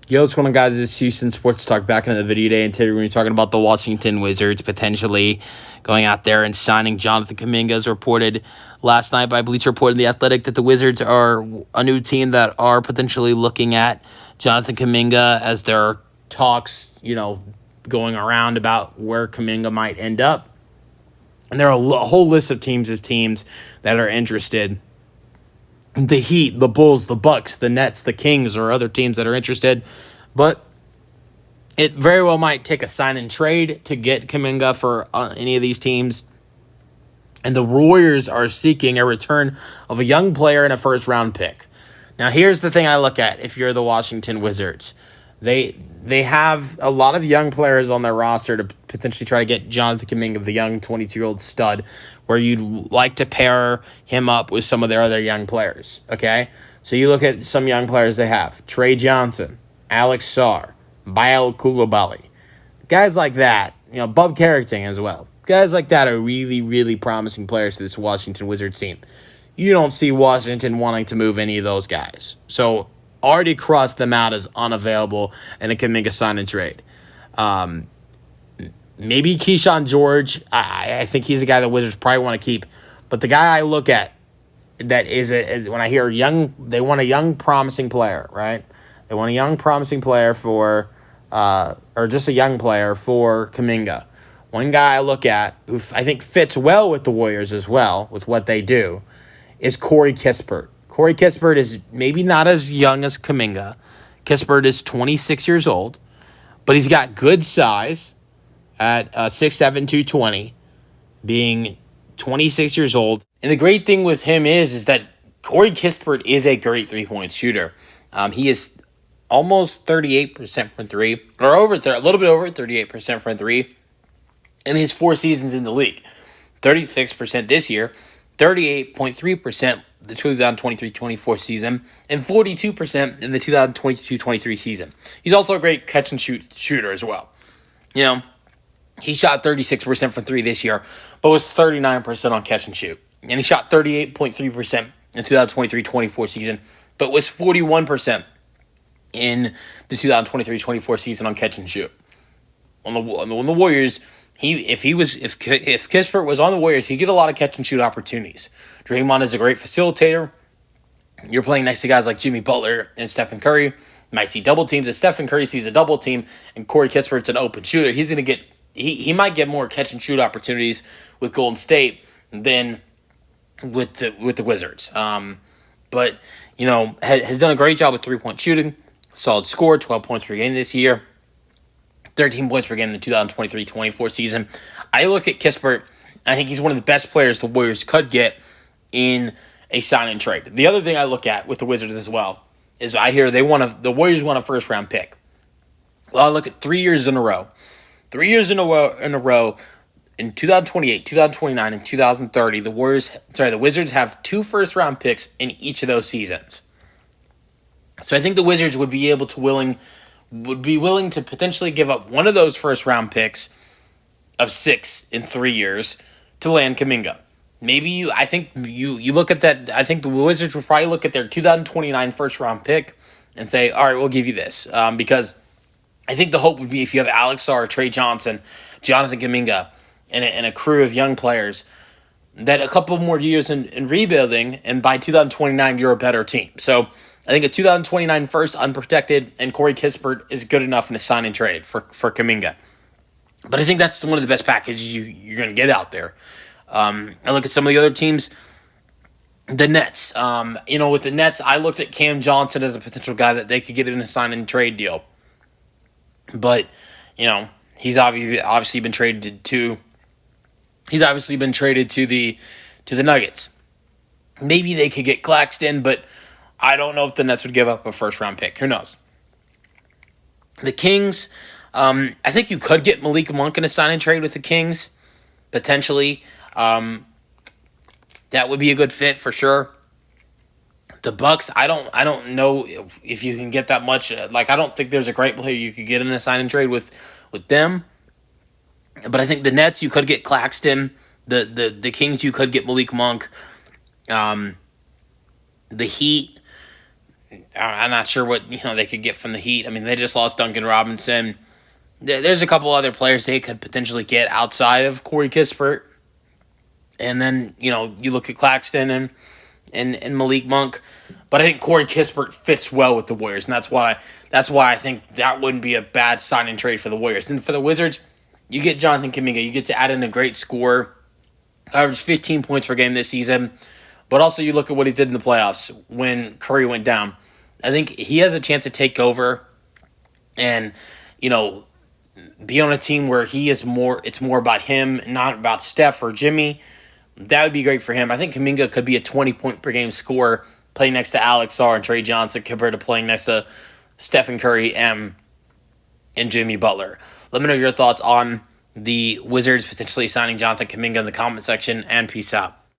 Yo, what's going on, guys? This is Houston Sports Talk back into the video today, and today we're going to be talking about the Washington Wizards potentially going out there and signing Jonathan Kuminga. As reported last night by Bleacher Report and The Athletic that the Wizards are a new team that are potentially looking at Jonathan Kuminga as there are talks, going around about where Kuminga might end up. And there are a whole list of teams that are interested. The Heat, the Bulls, the Bucks, the Nets, the Kings, or other teams that are interested. But it very well might take a sign and trade to get Kuminga for any of these teams. And the Warriors are seeking a return of a young player and a first-round pick. Now, here's the thing I look at if you're the Washington Wizards. They have a lot of young players on their roster to potentially try to get Jonathan Kuminga, the young 22-year-old stud, where you'd like to pair him up with some of their other young players, okay? So you look at some young players they have. Trey Johnson, Alex Sarr, Bayo Coulibaly. Guys like that, Bub Carrington as well. Guys like that are really, really promising players to this Washington Wizards team. You don't see Washington wanting to move any of those guys. So already crossed them out as unavailable and it can make a sign and trade. Maybe Keyshawn George. I think he's a guy the Wizards probably want to keep. But the guy I look at that is when I hear they want a young promising player, right? They want a young promising player or just a young player for Kuminga. One guy I look at who I think fits well with the Warriors as well, with what they do, is Corey Kispert. Corey Kispert is maybe not as young as Kuminga. Kispert is 26 years old, but he's got good size at 6'7", 220, being 26 years old. And the great thing with him is that Corey Kispert is a great three-point shooter. He is almost 38% from three, or a little bit over 38% from three in his 4 seasons in the league. 36% this year, 38.3% the 2023-24 season, and 42% in the 2022-23 season. He's also a great catch-and-shoot shooter as well. He shot 36% from three this year, but was 39% on catch-and-shoot. And he shot 38.3% in the 2023-24 season, but was 41% in the 2023-24 season on catch-and-shoot. On the Warriors, if Kispert was on the Warriors, he'd get a lot of catch-and-shoot opportunities. Draymond is a great facilitator. You're playing next to guys like Jimmy Butler and Stephen Curry. You might see double teams. If Stephen Curry sees a double team and Corey Kispert's an open shooter, he's going to get he might get more catch-and-shoot opportunities with Golden State than with the Wizards. But has done a great job with three-point shooting. Solid score, 12 points per game this year. 13 points per game in the 2023-24 season. I look at Kispert, and I think he's one of the best players the Warriors could get in a sign and trade. The other thing I look at with the Wizards as well is I hear the Warriors want a first-round pick. Well, I look at 3 years in a row. 3 years in a row, in 2028, 2029, and 2030, the Wizards have 2 first-round picks in each of those seasons. So I think the Wizards would be willing to potentially give up one of those first-round picks of 6 in 3 years to land Kuminga. Maybe I think you look at that. I think the Wizards would probably look at their 2029 first-round pick and say, all right, we'll give you this. Because I think the hope would be if you have Alex Sarr, Trey Johnson, Jonathan Kuminga, and a crew of young players, that a couple more years in rebuilding, and by 2029, you're a better team. So I think a 2029 first unprotected and Corey Kispert is good enough in a sign and trade for Kuminga. But I think that's one of the best packages you're going to get out there. I look at some of the other teams. The Nets. With the Nets, I looked at Cam Johnson as a potential guy that they could get in a sign and trade deal. But, he's obviously been traded to. He's obviously been traded to the Nuggets. Maybe they could get Claxton, but I don't know if the Nets would give up a first-round pick. Who knows? The Kings, I think you could get Malik Monk in a sign and trade with the Kings, potentially. That would be a good fit for sure. The Bucks, I don't know if you can get that much. I don't think there's a great player you could get in a sign and trade with them. But I think the Nets, you could get Claxton. The Kings, you could get Malik Monk. The Heat, I'm not sure what they could get from the Heat. I mean, they just lost Duncan Robinson. There's a couple other players they could potentially get outside of Corey Kispert. And then, you look at Claxton and Malik Monk. But I think Corey Kispert fits well with the Warriors, and that's why I think that wouldn't be a bad sign and trade for the Warriors. And for the Wizards, you get Jonathan Kuminga. You get to add in a great scorer, averaged 15 points per game this season. But also you look at what he did in the playoffs when Curry went down. I think he has a chance to take over and, be on a team where it's more about him, not about Steph or Jimmy. That would be great for him. I think Kuminga could be a 20-point per game scorer playing next to Alex Sarr and Trey Johnson compared to playing next to Stephen Curry and Jimmy Butler. Let me know your thoughts on the Wizards potentially signing Jonathan Kuminga in the comment section, and peace out.